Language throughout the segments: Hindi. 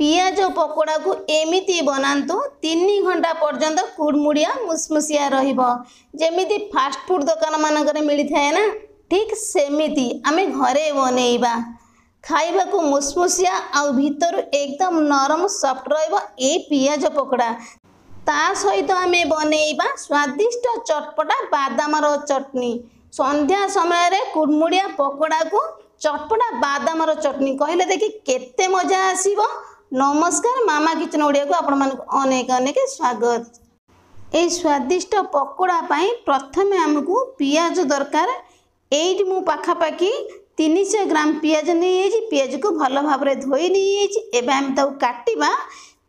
पियाज पकोड़ा को एमिति बनातु 3 घंटा पर्यंत कुड़मुड़िया मुसमुसिया रहिबो। जेमिति फास्ट फूड दुकान मानकर मिलता है ना, ठीक सेमिति आमे घरे बनैबा। खाइबा को मुसमुसिया आ भीतर एकदम नरम सॉफ्ट रहिबो ए पियाज पकोड़ा। ता सहित आमे बनैबा स्वादिष्ट चटपटा बादामर चटनी। संध्या समय रे कुड़मुड़िया पकोड़ा को चटपटा बादामर चटनी कहले देखि केते मजा आसीबो। नमस्कार, मामा किचन ओडिया को आपण मानक अनेक अनेक स्वागत। ए स्वादिष्ट पकोड़ा पाई प्रथमे हमकु पियाज दरकार। एइट मु पाखापाखि 300 ग्राम पियाज नहीं। पियाज को भल भाव धोई नहीं। एबे हम ताऊ काटिबा।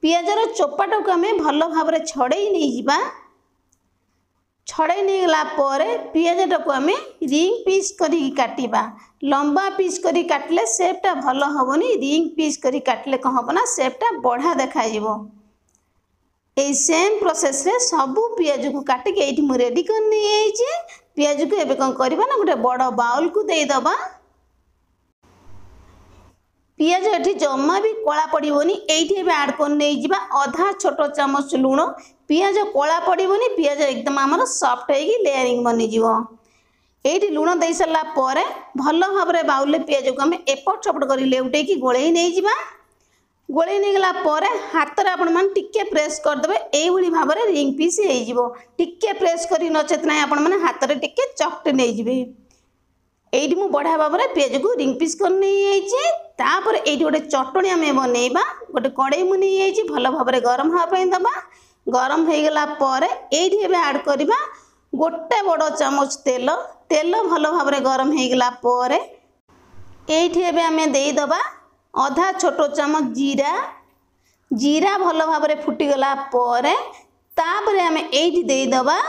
पियाजर चोपाटा को आम भल भाव छड़े नहीं जावा। छड़े नहीं गला परे पियाजटा को आम रिंग पीस करी काटिबा। लंबा पीस करी काटले शेपटा भल हेनी। रिंग पीस करी काटले कौन हम ना शेपटा बढ़िया देखा जीवो। ए सेम प्रोसेस रे सबू पियाज को काटिक ये मुझे रेडी कर नहीं। पियाज को एबे कौन करबा ना गोटे बड़ बाउल को दे दबा। पियाज एठी जम्मा भी कला पड़ोनी। एठी एबे ऐड कर नहीं जिबा आधा छोट चामच लूण। पियाज कला पड़ोनी। पियाज एकदम आमर सॉफ्ट होगी लेयरिंग बनी जीवो। एठी लूण दे सरला परे भल भाव बाउल पियाज को आम एपट सपट कर लेउटे की गोले नहीं जिबा। गोले नहीं गला परे हाथ रे आपण मान टिके प्रेस कर देबे। एई भली भाव रे रिंग पीस हे जिवो। टिके प्रेस करी नचेत नाही आपण मान हाथ रे टिके चकटे नहीं जिबे। एठी मु बढ़िया भाव रे पियाज को रिंग पीस कर नहीं आइछि। तापर एठी गोटे चटणी आमे बनैबा। गोटे कड़ाई मु नहीं आइछि भल भाव रे गरम होआ पई दबा। गरम हो गला परे एठी एबे ऐड करबा गोटे बड़ चामच तेल। तेल भल भाव रे गरम हो गला परे एठी एबे आमे देई दबा आधा छोट चामच जीरा। जीरा भल भाव रे फुटी गला परे तापर आमे एठी देई दबा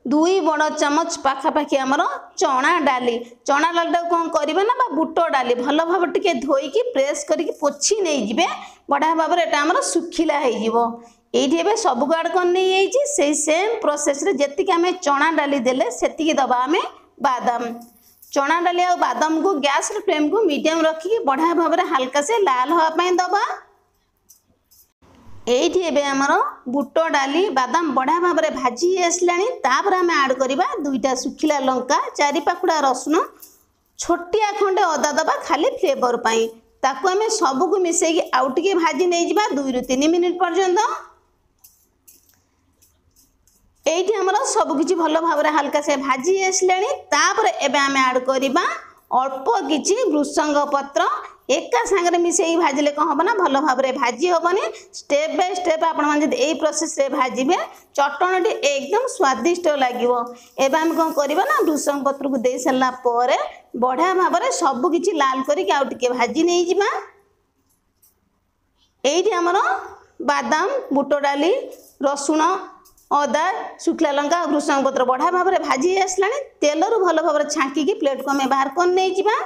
दुई बड़ चामच पाखापाखि आमर चना डाली। चना डालटा कौन करबा ना बुट डाली भल भाव टिके धोईकी प्रेस करके पोछि नहीं जिबे। बढ़िया भाव रे एटा आमर सुखिला हो जिवो। एठी एबे सब गाड कर नहीं आइछि। से सेम प्रोसेस रे जेतिक आमे चना डाली देले सेतिकी दबा आमे बादाम। चना डाली आ बादाम को गैस रे फ्लेम को मीडियम रखिकी बढ़िया भाव रे हल्का से लाल होआ पई दबा। एठी एबे हमर बुट डाली बादाम बढ़िया भाव रे भाजी आसलानी। तापर आमे ऐड करबा दुईटा सुखिला लंका, 4 पाखुड़ा रसुन, छोटिया खंडे अदा दबा खाली फ्लेवर पाई। ताको आमे सब को मिसेकी आउ टिके भाजी नहीं जिबा 2 ରୁ 3 मिनिट पर्यंत। एठी हमर सब किछि भल भाव रे हल्का से भाजी आसलानी। तापर एबे आमे ऐड करबा अल्प किछि भृषंग पत्र। एका सांगरे मिसेई भाजिले कौन हम ना भल भाव रे भाजी हेनी। स्टेप बाय स्टेप आपण मान जदि एई प्रोसेस रे भाजिबे चटणटी एकदम स्वादिष्ट लागिवो। एबे हम कौन करबा ना भृषंग पत्र को दे सरला परे बढ़िया भाव रे सब किछि लाल करी आउ टिके भाजी नहीं जिबा। एठी हमर बादाम, बुट डाली, रसुण, अदा, शुखला लंका, भृषंग पत्र बढ़िया भाव रे भाजी आसलानी। तेल रु भल भाव रे छांकी की प्लेट को हमें बाहर कर नहीं जिबा।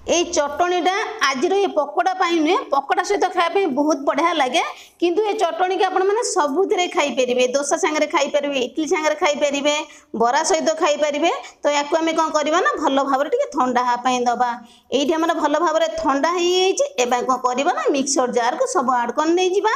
ए चटणीटा आज ये पकोड़ा पाई नुहे, पकोड़ा सहित खायापी बहुत बढ़िया लगे। किंतु ये चटणी के आपण मैंने सबुथिरे खाई पारे। दोसा सांगे खाई पारे, इडली सांगे खाई पारे, बरा सहित खाई पारे। तो या आम कौन करवा ना भल भाव टिके ठंडा हाँपाई दबा। ये आम भल भाव ठंडा हो जाए कौन करवा ना मिक्सर जार को सब आड कर नहीं जिबा।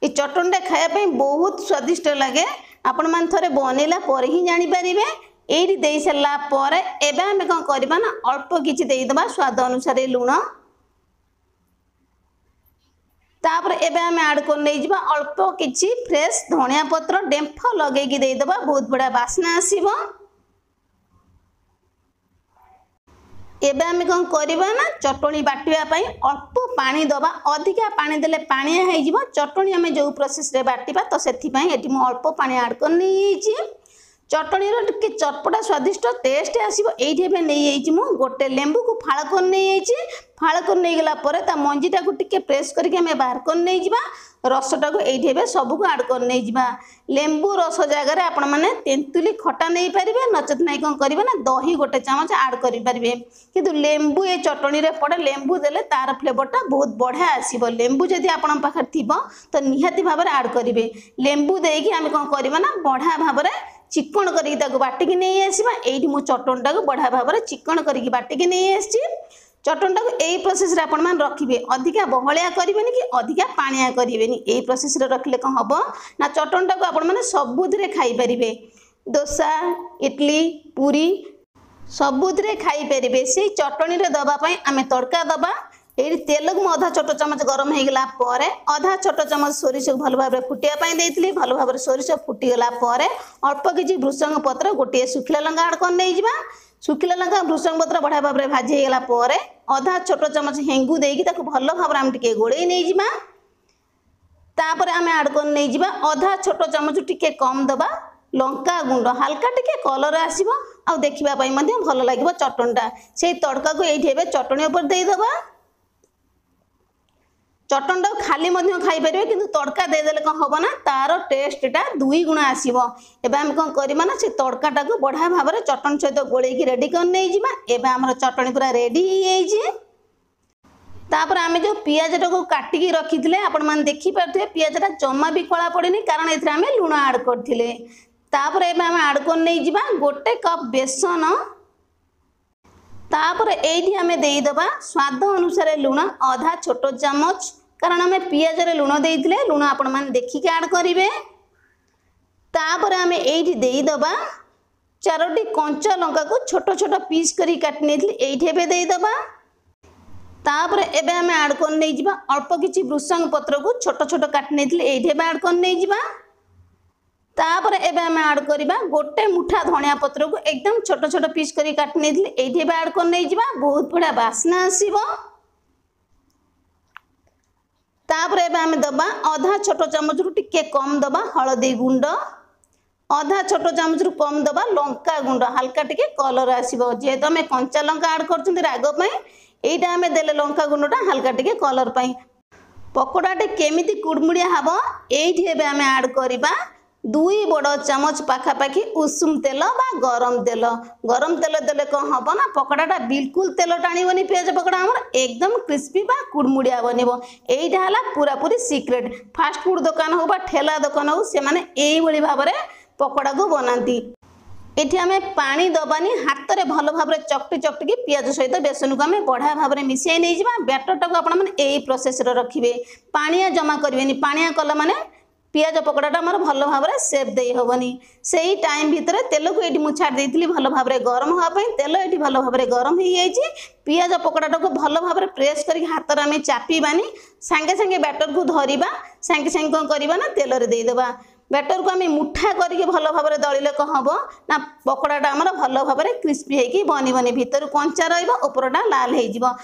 ये चटणीटा खायापी बहुत स्वादिष्ट लगे। आपण मान थरे बनैला पर ही जानी पारिबे। एठी दे सरला परे एबे हम कौन करबा ना अल्प किछि देई दबा स्वाद अनुसार लूण। तापर एबे हम ऐड कर नहीं जिबा अल्प किछि फ्रेश धनिया पत्र डेंफ लगे की देई दबा। बहुत बड़ा वासना आसीबो। एबे हम कौन करबा ना चटणी बाटिया पई अल्प पानी दबा। अधिका पानी देले पानिया हो जिवो। चटणी हम जो प्रोसेस रे बाटिबा तो सेथि पई एठी मु अल्प पानी ऐड कर नहीं छि। चटणीर टिके चटपटा स्वादिष्ट टेस्ट आसीबो। एठी एबे नहीं आइछि मु गोटे लेंबू को फाळ कर नहीं आइछि। फाळ कर नहीं गला परे ता मंजीटा को टिके प्रेस करके हमें बाहर कर नहीं जिबा। रसटा को एठी एबे सब को ऐड कर नहीं जिबा। लेंबू रस जगह रे आपण माने तेंतुली खटा नहीं पारिबे। नचत नाही कोन करिबे ना दही गोटे चामच ऐड करि पारिबे। किंतु लेंबू ए चटणी रे पड़े लेंबू देले तार फ्लेवरटा बहुत बढ़िया आसीबो। लेंबू जदि आपण पाखर थिबो तो निहाती भाव रे ऐड करिबे। लेंबू देकी हम कोन करिबा ना बढ़िया भाव रे चिकण करिकी ताको बाटिकी नहीं आसीबा। एइठी मु चटणीटा को बढ़िया भाव में चिकण करिकी बाटिकी नहीं आसी। चटणीटा को यही प्रोसेस रे आपण मान रखिबे, अधिका बहलिया करिवेनी कि अधिका पानिया करिवेनी। एही प्रोसेस रे रखले कौन हबो ना चटणीटा को आपण माने सबुथिरे खाई परिबे। डोसा, इडली, पूरी सबुथिरे खाई परिबे। से चटणी रे दबा पई आमे तड़का दबा। एही तेल को आधा छोट चमच गरम हो गला पर आधा छोट चमच सोरिष को भल भाव फुटिया पाई देइतली। भल भाव सोरिष फुटी गला पर अल्प किछि भृषंग पत्र गोटे सुखिला लंका ऐड कर नै जिबा। सुखिला लंका भृषंग पत्र बढ़िया भाव में भाजी गला पर आधा छोट चमच हेंगु देकी ताको भल भाव आम टिके गोळेई नै जिबा। तापर आमे ऐड कर नै जिबा आधा छोट चमच टिके कम दबा लंका गुंड, हल्का टिके कलर आसीबो आ देखिबा पई मध्ये भल लागिबो चटणीटा। से तड़का को एइठी एबे चटणी ऊपर देई दबा। चटणीटा खाली मध्य खाई परिबे किंतु तड़का दे देले कौन हबो ना तार टेस्टटा 2 गुणा आसीबो। एबे हम कौन करबा ना से तड़काटा को बढ़िया भाव में चटणी सहित गोळेकी रेडी कर नै जिबा। एबे हमर चटणी पूरा रेडी हो जाइए। तापर आमे जो पियाजटा को काटिकी रखिथिले आपण मान देखि पारथिबे पियाजटा जम्मा भी कला पड़ेनी कारण एथरा आमे लूण ऐड करथिले। तापर एबे आमे ऐड कर नै जिबा गोटे कप बेसन। तापर एइठी आमे देई दबा स्वाद अनुसार लूण आधा छोट चमच कारण आमे पियाज रे लूण देइथिले, लूण आपण मान देखिके ऐड करिवे। तापर आमे एइठी देई दबा 4टी कंचा लंका को छोट छोट पीस करी काटि नेथिले एइठी एबे देई दबा। तापर एबे आमे ऐड कर नै जिबा अल्प किछि भृषंग पत्र को छोट छोट काटि नेथिले एइठी एबे ऐड कर नै जिबा। तापर एबे आमे ऐड करिबा गोटे मुठा धनिया पत्र को एकदम छोट छोट पीस करी काटि नेथिले एइठी एबे ऐड कर नै जिबा। बहुत बढिया बास्ना आसीबो। तापर एबे आमे दबा आधा छोट चमच रु टिके कम दबा हळदी गुंड, आधा छोट चमच रु कम दबा लंका गुंड, हल्का टिके कलर आसीबो। जेहेतु आमे कंचा लंका ऐड करछुंती राग पई एइटा आमे देले लंका गुंडटा हल्का टिके कलर पई। पकोड़ाटे केमिति कुड़मुड़िया हबो एइठी एबे आमे ऐड करिबा 2 बड़ चमच पाखापाखि उषुम तेल बा गरम तेल। गरम तेल देले कौन हम ना पकड़ाटा बिल्कुल तेल टाणीबनी। पियाज पकड़ा हमर एकदम क्रिस्पी बा कुड़मुड़िया बनिबो। एइटा हला पूरा पूरी सीक्रेट। फास्ट फूड दुकान हो बा ठेला दुकान हो से माने एई भली भाबरे पकोड़ा को बनाती। एठी आमे पानी दबानी हाथ रे भल भाबरे चकटी चकटी पियाज सहित बेसन को आमे बढ़िया भाबरे मिसाई नै जिबा। बैटरटा को आपण माने एई प्रोसेस रे रखिबे, पानिया जमा करबेनी। पानिया कला माने पियाज पकोड़ाटा आमर भल भाव में सेप दे हेबनी। से ही टाइम भितर तेल को ये मुझाड़ देती भल भाव में गरम हाँपाई तेल ये भल भाव में गरम हो जाइए। पियाज पकोड़ाटा को भल भाव में प्रेस कर हाथ में चापिबानी सांगे सांगे बैटर को धरवा सांगे सांगे कौन करवा ना तेल रे देदेबा। बैटर को आम मुठा करके भल भाव में दलिले कौन हम ना पकोड़ाटा आमर भल भाव में क्रिस्पी होगी बनबनी भितर कंचा रपरटा लाल हो।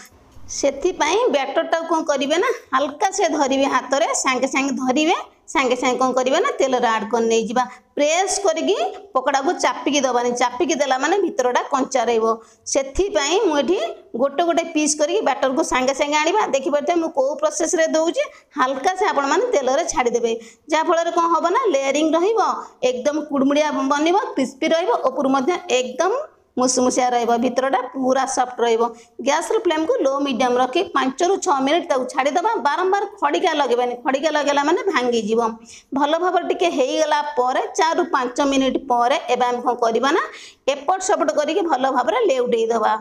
सेथिपाई बैटरटा कौन करेंगे ना हल्का से धरवे हाथ में सांगे सांगे धरवे सांगे सांगे कौन करेंगे ना तेल ऐड कर नहीं जा प्रेस करके पकोड़ा को चापिकी दबानी। चापिकी देला माने भितरटा कंचा रहिबो। सेथिपाई मुझे गोटे गोटे पीस करके बैटर को सांगे सांगे आनिबा। देखि परते मु को प्रोसेस रे दउची हल्का से आपण माने तेल रे छाड़ी देबे जा फल कौन हम ना लेयरिंग रहिबो एकदम कुड़मुड़िया बनिबो क्रिस्पी रहिबो ऊपर मध्य एकदम मुसमुसिया रहिबो भितरटा पूरा सॉफ्ट रहिबो। गैस रे फ्लेम को लो मीडियम रखी 5 ରୁ 6 मिनिट ताऊ छाड़ी दबा। बारंबार खड़िका लगेबानी, खड़िका लगेला माने भांगी जीवो। भल भाव टिके हेई गला पर 4 ରୁ 5 मिनिट पर एबे हम कोन करबा ना एपट सपट करके भल भाव रे लेउटेई दबा।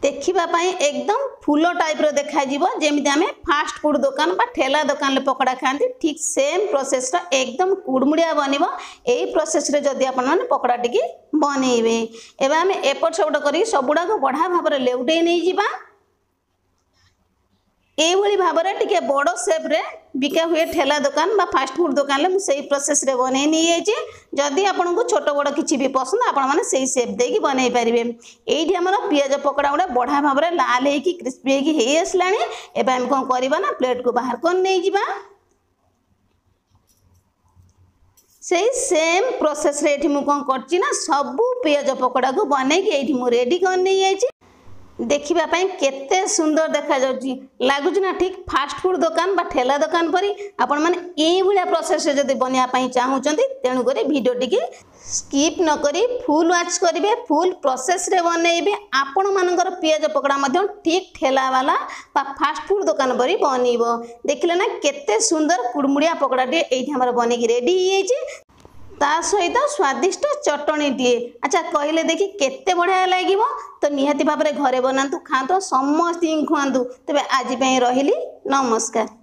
देखिबा पाई एकदम फूल टाइप रो देखा जीवो जेमिति हमें फास्ट फूड दुकान बा ठेला दुकान ले पकोड़ा खांती ठीक सेम प्रोसेस रा एकदम कुड़मुड़िया बनिबो। एई प्रोसेस रे जदी आपण माने पकोड़ा टिकी बनेइबे एबे हमें एपट सपट करी सबुडा को बढ़ा भाव रे लेउटेई नै जिबा। एई भली भाव रे टिके बड़ शेप रे बिका हुए ठेला दुकान बा फास्ट फूड दुकान ले सही प्रोसेस रे बनै नै जाइए। जदि आपन को छोट बड़ किछि भी पसंद आपण माने सही शेप देकी बनै परिबे। एइठी हमर पियाज पकोड़ा उडा बढ़ा भाव रे लाल हेकी क्रिस्पी हेकी हेई आसलानी। एबे हम कोन करबा ना प्लेट को बाहर कोन नै जिबा। सही सेम प्रोसेस रे एठी मु कोन करछि ना सबु पियाज पकोड़ा को बनै के एठी मु रेडी कर नै जाइए। देखिबा पाई केते सुंदर देखा जाउची लागुची ना ठीक फास्ट फूड दुकान बा ठेला दुकान परी। आपण माने एई भलिया प्रोसेस रे जदी बनिया पाई चाहउचंती तेनु करे वीडियो टिके स्किप न करी फुल वॉच करिवे। फुल प्रोसेस रे बनेइबे आपण मानकर पियाज पकोड़ा मध्य ठीक ठेला वाला बा फास्ट फूड दुकान परी बनिबो। देखिले ना केते सुंदर कुड़मुड़िया पकोड़ा टे एठी हमर बनेकी रेडी हो जाइए। ता सहित स्वादिष्ट चटणीटीए। अच्छा कहले देखी केते बढ़िया लगे। तो निहाती भाव घरे बनातु खातु समस्त खुआतु। तेज आज रही नमस्कार।